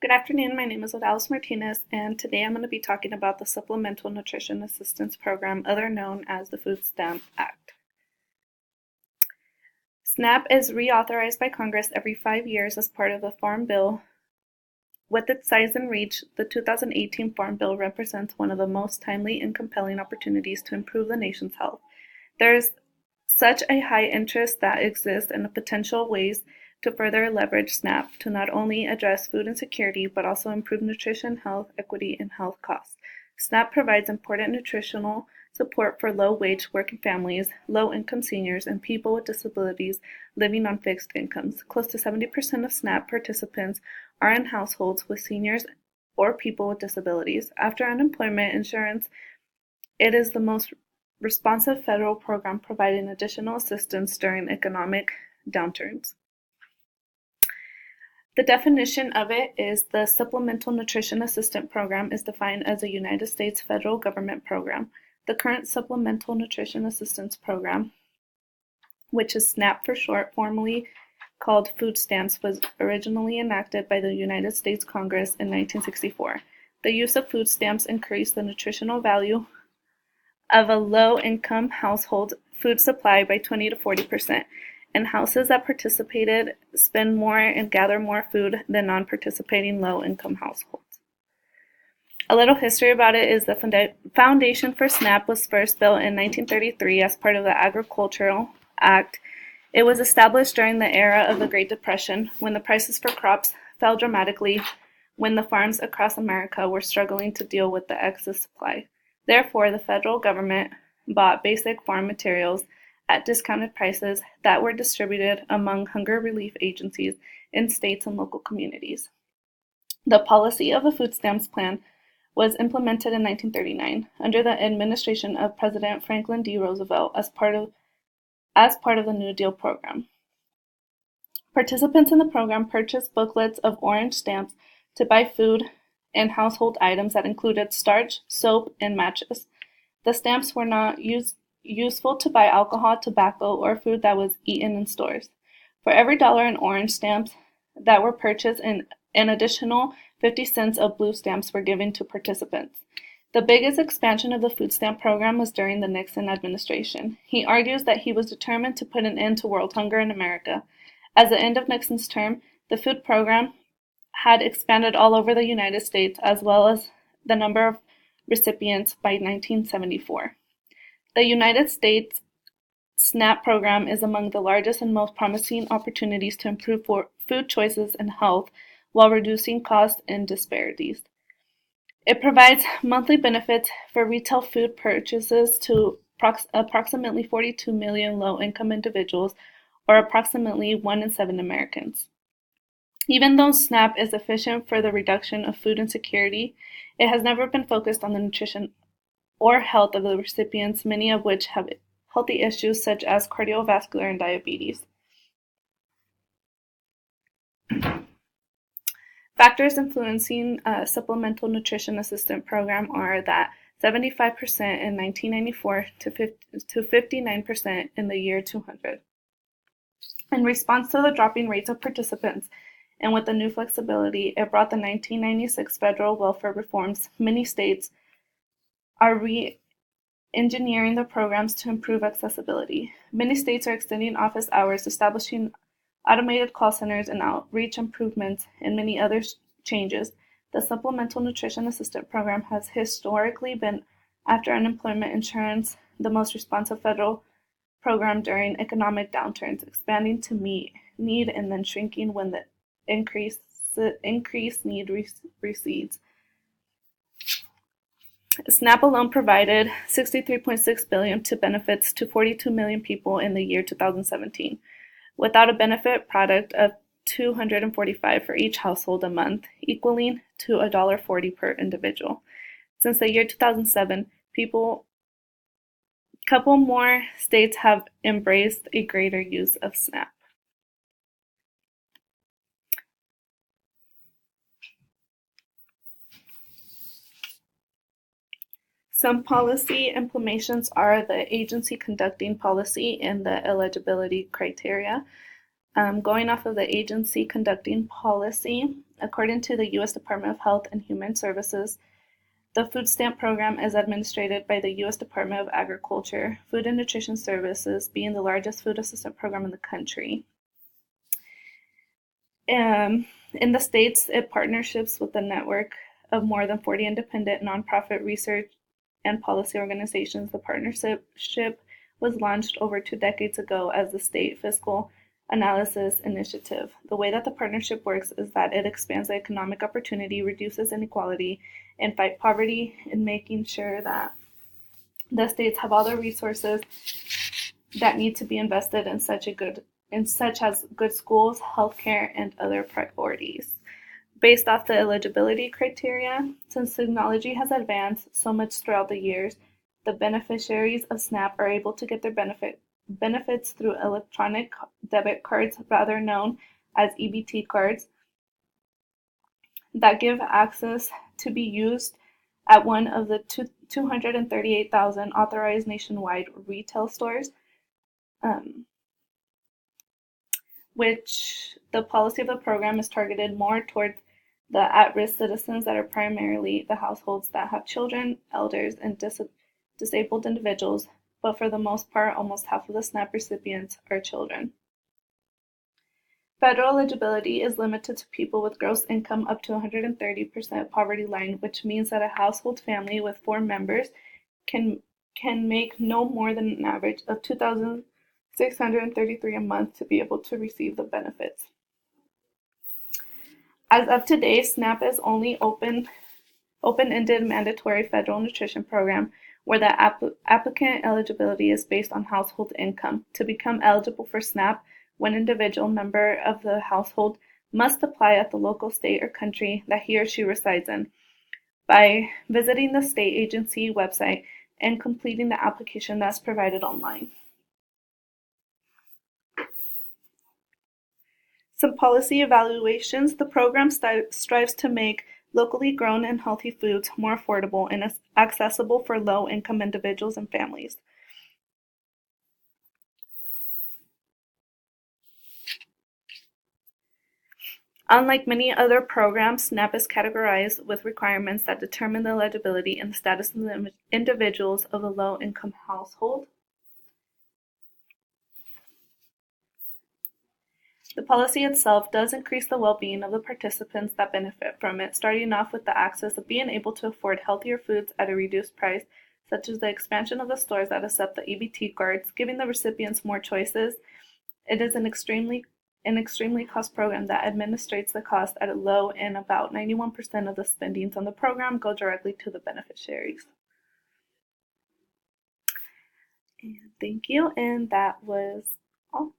Good afternoon, my name is Odalis Martinez, and today I'm going to be talking about the Supplemental Nutrition Assistance Program, other known as the Food Stamp Act. SNAP is reauthorized by Congress every 5 years as part of the Farm Bill. With its size and reach, the 2018 Farm Bill represents one of the most timely and compelling opportunities to improve the nation's health. There is such a high interest that exists in the potential ways to further leverage SNAP to not only address food insecurity, but also improve nutrition, health equity, and health costs. SNAP provides important nutritional support for low-wage working families, low-income seniors, and people with disabilities living on fixed incomes. Close to 70% of SNAP participants are in households with seniors or people with disabilities. After unemployment insurance, it is the most responsive federal program providing additional assistance during economic downturns. The definition of it is the Supplemental Nutrition Assistance Program is defined as a United States federal government program. The current Supplemental Nutrition Assistance Program, which is SNAP for short, formerly called food stamps, was originally enacted by the United States Congress in 1964. The use of food stamps increased the nutritional value of a low-income household food supply by 20 to 40%. And houses that participated spend more and gather more food than non-participating low-income households. A little history about it is the foundation for SNAP was first built in 1933 as part of the Agricultural Act. It was established during the era of the Great Depression, when the prices for crops fell dramatically, when the farms across America were struggling to deal with the excess supply. Therefore, the federal government bought basic farm materials at discounted prices that were distributed among hunger relief agencies in states and local communities. The policy of the food stamps plan was implemented in 1939 under the administration of President Franklin D. Roosevelt as part of the New Deal program. Participants in the program purchased booklets of orange stamps to buy food and household items that included starch, soap, and matches. The stamps were not useful to buy alcohol, tobacco, or food that was eaten in stores. For every $1 in orange stamps that were purchased, an additional 50 cents of blue stamps were given to participants. The biggest expansion of the food stamp program was during the Nixon administration. He argues that he was determined to put an end to world hunger in America. At the end of Nixon's term, the food program had expanded all over the United States, as well as the number of recipients by 1974. The United States SNAP program is among the largest and most promising opportunities to improve food choices and health while reducing costs and disparities. It provides monthly benefits for retail food purchases to approximately 42 million low-income individuals, or approximately 1 in 7 Americans. Even though SNAP is efficient for the reduction of food insecurity, it has never been focused on the nutrition or health of the recipients, many of which have healthy issues such as cardiovascular and diabetes. Factors influencing Supplemental Nutrition Assistance Program are that 75% in 1994 to 59% in the year 200. In response to the dropping rates of participants, and with the new flexibility it brought the 1996 federal welfare reforms, many states are re-engineering the programs to improve accessibility. Many states are extending office hours, establishing automated call centers, and outreach improvements, and many other changes. The Supplemental Nutrition Assistance Program has historically been, after unemployment insurance, the most responsive federal program during economic downturns, expanding to meet need and then shrinking when the increased need recedes. SNAP alone provided $63.6 billion to benefits to 42 million people in the year 2017, without a benefit product of $245 for each household a month, equaling to $1.40 per individual. Since the year 2007, couple more states have embraced a greater use of SNAP. Some policy implementations are the agency conducting policy and the eligibility criteria. Going off of the agency conducting policy, according to the U.S. Department of Health and Human Services, the food stamp program is administered by the U.S. Department of Agriculture, Food and Nutrition Services being the largest food assistance program in the country. In the States, it partnerships with a network of more than 40 independent nonprofit research and policy organizations. The partnership was launched over 2 decades ago as the State Fiscal Analysis Initiative. The way that the partnership works is that it expands the economic opportunity, reduces inequality, and fight poverty in making sure that the states have all the resources that need to be invested in such as good schools, healthcare, and other priorities. Based off the eligibility criteria, since technology has advanced so much throughout the years, the beneficiaries of SNAP are able to get their benefits through electronic debit cards, rather known as EBT cards, that give access to be used at one of the 238,000 authorized nationwide retail stores, which the policy of the program is targeted more towards the at-risk citizens that are primarily the households that have children, elders, and disabled individuals, but for the most part, almost half of the SNAP recipients are children. Federal eligibility is limited to people with gross income up to 130% poverty line, which means that a household family with 4 members can make no more than an average of $2,633 a month to be able to receive the benefits. As of today, SNAP is only open-ended mandatory federal nutrition program where the applicant eligibility is based on household income. To become eligible for SNAP, one individual member of the household must apply at the local state or country that he or she resides in by visiting the state agency website and completing the application that's provided online. Some policy evaluations. The program strives to make locally grown and healthy foods more affordable and accessible for low-income individuals and families. Unlike many other programs, SNAP is categorized with requirements that determine the eligibility and the status of the individuals of a low-income household. The policy itself does increase the well-being of the participants that benefit from it, starting off with the access of being able to afford healthier foods at a reduced price, such as the expansion of the stores that accept the EBT cards, giving the recipients more choices. It is an extremely cost program that administrates the cost at a low, and about 91% of the spendings on the program go directly to the beneficiaries. And thank you, and that was all.